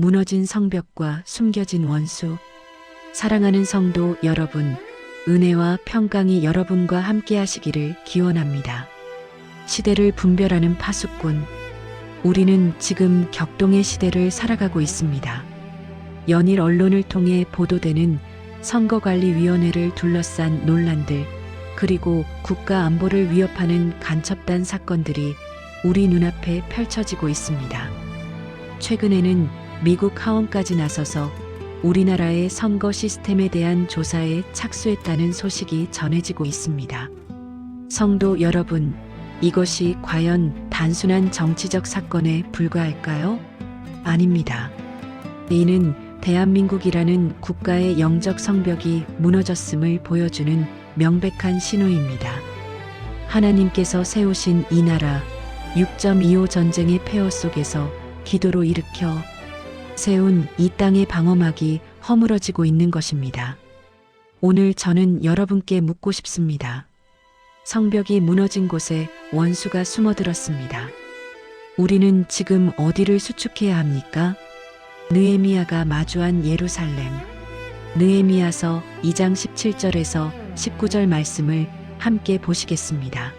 무너진 성벽과 숨겨진 원수. 사랑하는 성도 여러분, 은혜와 평강이 여러분과 함께 하시기를 기원합니다. 시대를 분별하는 파수꾼. 우리는 지금 격동의 시대를 살아가고 있습니다. 연일 언론을 통해 보도되는 선거관리위원회를 둘러싼 논란들, 그리고 국가 안보를 위협하는 간첩단 사건들이 우리 눈앞에 펼쳐지고 있습니다. 최근에는 미국 하원까지 나서서 우리나라의 선거 시스템에 대한 조사에 착수했다는 소식이 전해지고 있습니다. 성도 여러분, 이것이 과연 단순한 정치적 사건에 불과할까요? 아닙니다. 이는 대한민국이라는 국가의 영적 성벽이 무너졌음을 보여주는 명백한 신호입니다. 하나님께서 세우신 이 나라, 6.25 전쟁의 폐허 속에서 기도로 일으켜 세운 이 땅의 방어막이 허물어지고 있는 것입니다. 오늘 저는 여러분께 묻고 싶습니다. 성벽이 무너진 곳에 원수가 숨어들었습니다. 우리는 지금 어디를 수축해야 합니까? 느헤미야가 마주한 예루살렘. 느헤미야서 2장 17절에서 19절 말씀을 함께 보시겠습니다.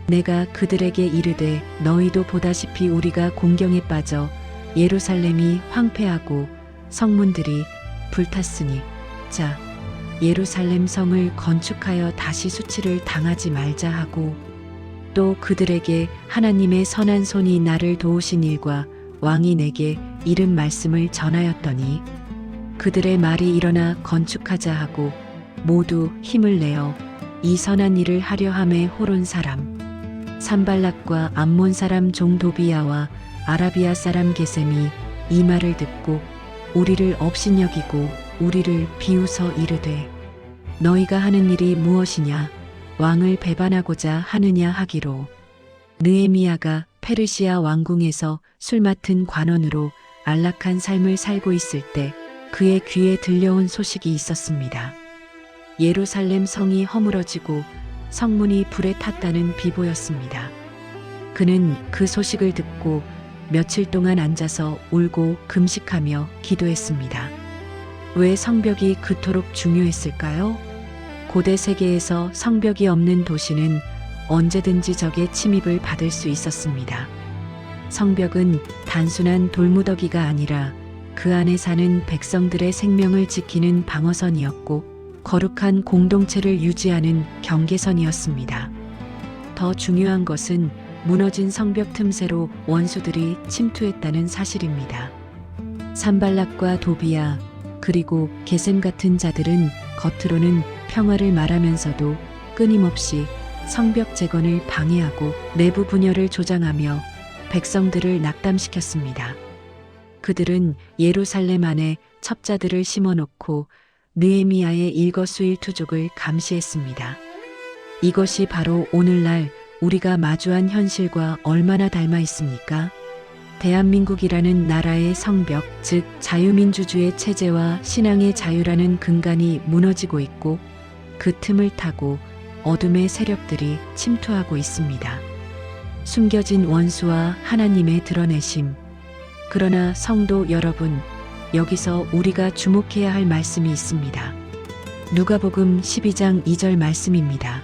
내가 그들에게 이르되 너희도 보다시피 우리가 공경에 빠져 예루살렘이 황폐하고 성문들이 불탔으니 자 예루살렘 성을 건축하여 다시 수치를 당하지 말자 하고, 또 그들에게 하나님의 선한 손이 나를 도우신 일과 왕이 내게 이른 말씀을 전하였더니 그들의 말이 일어나 건축하자 하고 모두 힘을 내어 이 선한 일을 하려 함에 호론 사람 산발락과 암몬 사람 종 도비야와 아라비아 사람 게셈이 이 말을 듣고 우리를 업신여기고 우리를 비웃어 이르되 너희가 하는 일이 무엇이냐, 왕을 배반하고자 하느냐 하기로. 느헤미야가 페르시아 왕궁에서 술 맡은 관원으로 안락한 삶을 살고 있을 때 그의 귀에 들려온 소식이 있었습니다. 예루살렘 성이 허물어지고 성문이 불에 탔다는 비보였습니다. 그는 그 소식을 듣고 며칠 동안 앉아서 울고 금식하며 기도했습니다. 왜 성벽이 그토록 중요했을까요? 고대 세계에서 성벽이 없는 도시는 언제든지 적의 침입을 받을 수 있었습니다. 성벽은 단순한 돌무더기가 아니라 그 안에 사는 백성들의 생명을 지키는 방어선이었고 거룩한 공동체를 유지하는 경계선이었습니다. 더 중요한 것은 무너진 성벽 틈새로 원수들이 침투했다는 사실입니다. 산발락과 도비야 그리고 게셈 같은 자들은 겉으로는 평화를 말하면서도 끊임없이 성벽 재건을 방해하고 내부 분열을 조장하며 백성들을 낙담시켰습니다. 그들은 예루살렘 안에 첩자들을 심어놓고 느헤미야의 일거수일투족을 감시했습니다. 이것이 바로 오늘날 우리가 마주한 현실과 얼마나 닮아 있습니까? 대한민국이라는 나라의 성벽, 즉 자유민주주의 체제와 신앙의 자유라는 근간이 무너지고 있고 그 틈을 타고 어둠의 세력들이 침투하고 있습니다. 숨겨진 원수와 하나님의 드러내심. 그러나 성도 여러분, 여기서 우리가 주목해야 할 말씀이 있습니다. 누가복음 12장 2절 말씀입니다.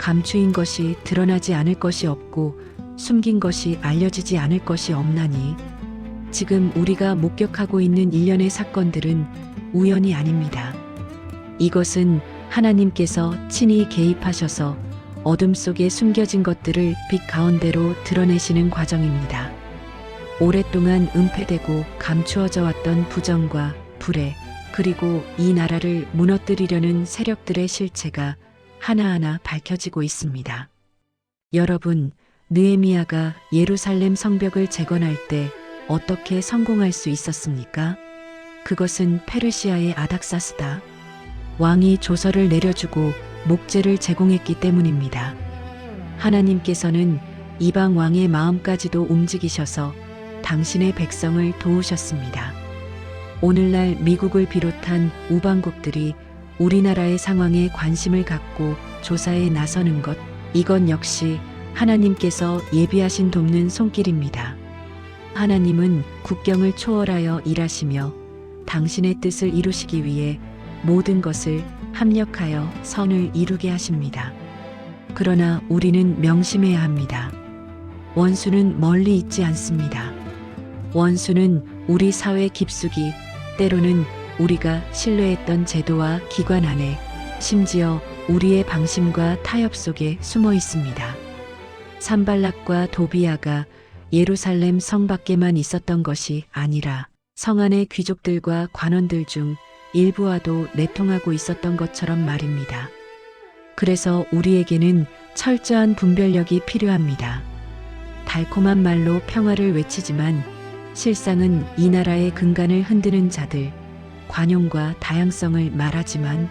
감추인 것이 드러나지 않을 것이 없고 숨긴 것이 알려지지 않을 것이 없나니. 지금 우리가 목격하고 있는 일련의 사건들은 우연이 아닙니다. 이것은 하나님께서 친히 개입하셔서 어둠 속에 숨겨진 것들을 빛 가운데로 드러내시는 과정입니다. 오랫동안 은폐되고 감추어져 왔던 부정과 불의, 그리고 이 나라를 무너뜨리려는 세력들의 실체가 하나하나 밝혀지고 있습니다. 여러분, 느헤미야가 예루살렘 성벽을 재건할 때 어떻게 성공할 수 있었습니까? 그것은 페르시아의 아닥사스다. 왕이 조서를 내려주고 목재를 제공했기 때문입니다. 하나님께서는 이방 왕의 마음까지도 움직이셔서 당신의 백성을 도우셨습니다. 오늘날 미국을 비롯한 우방국들이 우리나라의 상황에 관심을 갖고 조사에 나서는 것, 이건 역시 하나님께서 예비하신 돕는 손길입니다. 하나님은 국경을 초월하여 일하시며 당신의 뜻을 이루시기 위해 모든 것을 합력하여 선을 이루게 하십니다. 그러나 우리는 명심해야 합니다. 원수는 멀리 있지 않습니다. 원수는 우리 사회 깊숙이, 때로는 우리가 신뢰했던 제도와 기관 안에, 심지어 우리의 방심과 타협 속에 숨어 있습니다. 산발락과 도비아가 예루살렘 성 밖에만 있었던 것이 아니라 성 안의 귀족들과 관원들 중 일부와도 내통하고 있었던 것처럼 말입니다. 그래서 우리에게는 철저한 분별력이 필요합니다. 달콤한 말로 평화를 외치지만 실상은 이 나라의 근간을 흔드는 자들, 관용과 다양성을 말하지만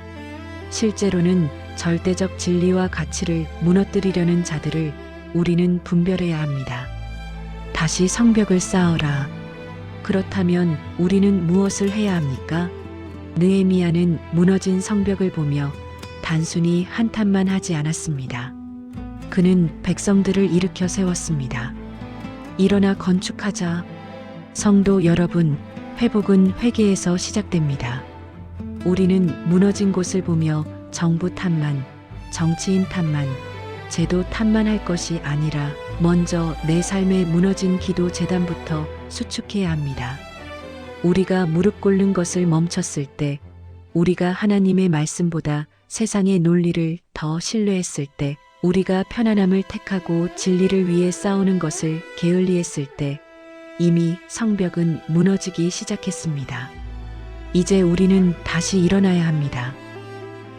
실제로는 절대적 진리와 가치를 무너뜨리려는 자들을 우리는 분별해야 합니다. 다시 성벽을 쌓아라. 그렇다면 우리는 무엇을 해야 합니까? 느헤미야는 무너진 성벽을 보며 단순히 한탄만 하지 않았습니다. 그는 백성들을 일으켜 세웠습니다. 일어나 건축하자. 성도 여러분, 회복은 회개에서 시작됩니다. 우리는 무너진 곳을 보며 정부 탓만, 정치인 탓만, 제도 탓만 할 것이 아니라 먼저 내 삶의 무너진 기도 재단부터 수축해야 합니다. 우리가 무릎 꿇는 것을 멈췄을 때, 우리가 하나님의 말씀보다 세상의 논리를 더 신뢰했을 때, 우리가 편안함을 택하고 진리를 위해 싸우는 것을 게을리했을 때, 이미 성벽은 무너지기 시작했습니다. 이제 우리는 다시 일어나야 합니다.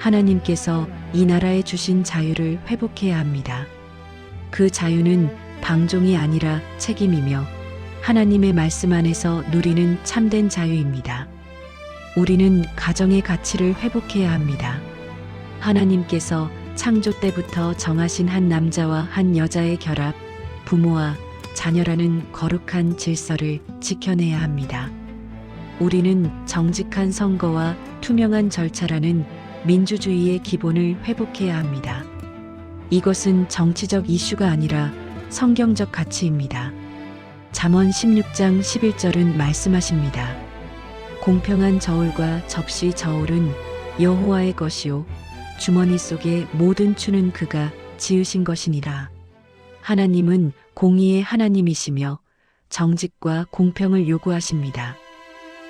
하나님께서 이 나라에 주신 자유를 회복해야 합니다. 그 자유는 방종이 아니라 책임이며 하나님의 말씀 안에서 누리는 참된 자유입니다. 우리는 가정의 가치를 회복해야 합니다. 하나님께서 창조 때부터 정하신 한 남자와 한 여자의 결합, 부모와 자녀라는 거룩한 질서를 지켜내야 합니다. 우리는 정직한 선거와 투명한 절차라는 민주주의의 기본을 회복해야 합니다. 이것은 정치적 이슈가 아니라 성경적 가치입니다. 잠언 16장 11절은 말씀하십니다. 공평한 저울과 접시 저울은 여호와의 것이요 주머니 속의 모든 추는 그가 지으신 것이니라. 하나님은 공의의 하나님이시며 정직과 공평을 요구하십니다.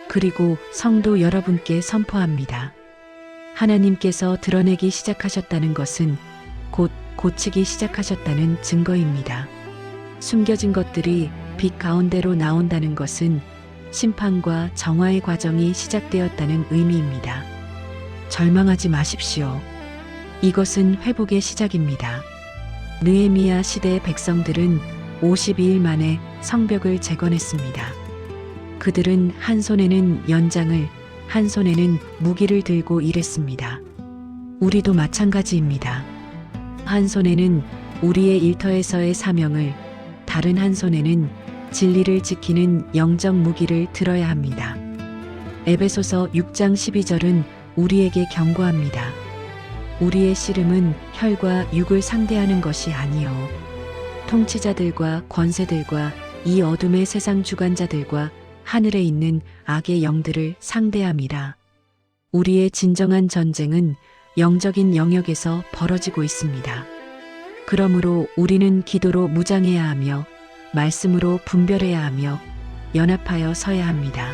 그리고 성도 여러분께 선포합니다. 하나님께서 드러내기 시작하셨다는 것은 곧 고치기 시작하셨다는 증거입니다. 숨겨진 것들이 빛 가운데로 나온다는 것은 심판과 정화의 과정이 시작되었다는 의미입니다. 절망하지 마십시오. 이것은 회복의 시작입니다. 느헤미야 시대의 백성들은 52일 만에 성벽을 재건했습니다. 그들은 한 손에는 연장을, 한 손에는 무기를 들고 일했습니다. 우리도 마찬가지입니다. 한 손에는 우리의 일터에서의 사명을, 다른 한 손에는 진리를 지키는 영적 무기를 들어야 합니다. 에베소서 6장 12절은 우리에게 경고합니다. 우리의 씨름은 혈과 육을 상대하는 것이 아니요 통치자들과 권세들과 이 어둠의 세상 주관자들과 하늘에 있는 악의 영들을 상대함이라. 우리의 진정한 전쟁은 영적인 영역에서 벌어지고 있습니다. 그러므로 우리는 기도로 무장해야 하며 말씀으로 분별해야 하며 연합하여 서야 합니다.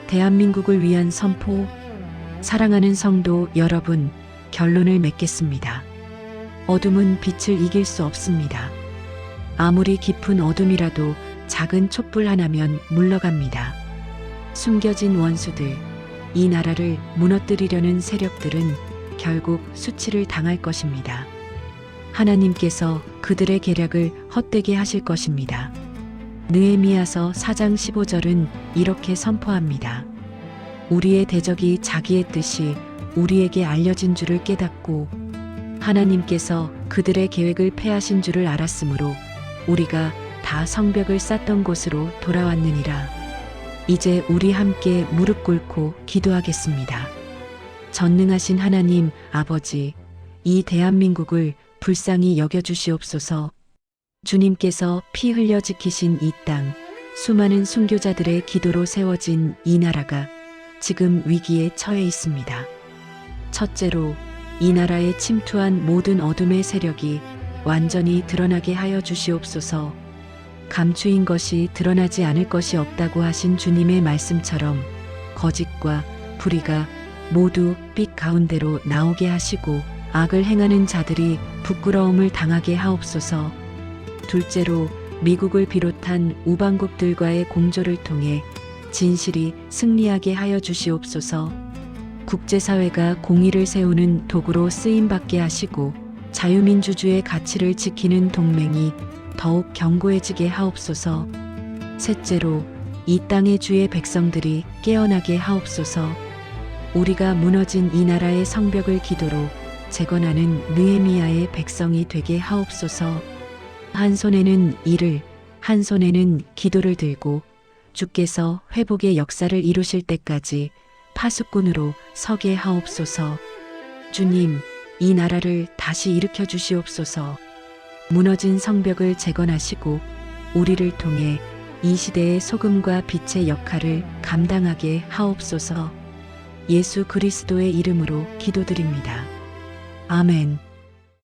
대한민국을 위한 선포. 사랑하는 성도 여러분, 결론을 맺겠습니다. 어둠은 빛을 이길 수 없습니다. 아무리 깊은 어둠이라도 작은 촛불 하나면 물러갑니다. 숨겨진 원수들, 이 나라를 무너뜨리려는 세력들은 결국 수치를 당할 것입니다. 하나님께서 그들의 계략을 헛되게 하실 것입니다. 느헤미야서 4장 15절은 이렇게 선포합니다. 우리의 대적이 자기의 뜻이 우리에게 알려진 줄을 깨닫고 하나님께서 그들의 계획을 패하신 줄을 알았으므로 우리가 다 성벽을 쌓던 곳으로 돌아왔느니라. 이제 우리 함께 무릎 꿇고 기도하겠습니다. 전능하신 하나님 아버지, 이 대한민국을 불쌍히 여겨주시옵소서. 주님께서 피 흘려 지키신 이 땅, 수많은 순교자들의 기도로 세워진 이 나라가 지금 위기에 처해 있습니다. 첫째로 이 나라에 침투한 모든 어둠의 세력이 완전히 드러나게 하여 주시옵소서. 감추인 것이 드러나지 않을 것이 없다고 하신 주님의 말씀처럼 거짓과 불의가 모두 빛 가운데로 나오게 하시고 악을 행하는 자들이 부끄러움을 당하게 하옵소서. 둘째로 미국을 비롯한 우방국들과의 공조를 통해 진실이 승리하게 하여 주시옵소서. 국제사회가 공의를 세우는 도구로 쓰임받게 하시고 자유민주주의 가치를 지키는 동맹이 더욱 견고해지게 하옵소서. 셋째로 이 땅의 주의 백성들이 깨어나게 하옵소서. 우리가 무너진 이 나라의 성벽을 기도로 재건하는 느헤미야의 백성이 되게 하옵소서. 한 손에는 일을, 한 손에는 기도를 들고 주께서 회복의 역사를 이루실 때까지 파수꾼으로 서게 하옵소서. 주님, 이 나라를 다시 일으켜 주시옵소서. 무너진 성벽을 재건하시고 우리를 통해 이 시대의 소금과 빛의 역할을 감당하게 하옵소서. 예수 그리스도의 이름으로 기도드립니다. 아멘.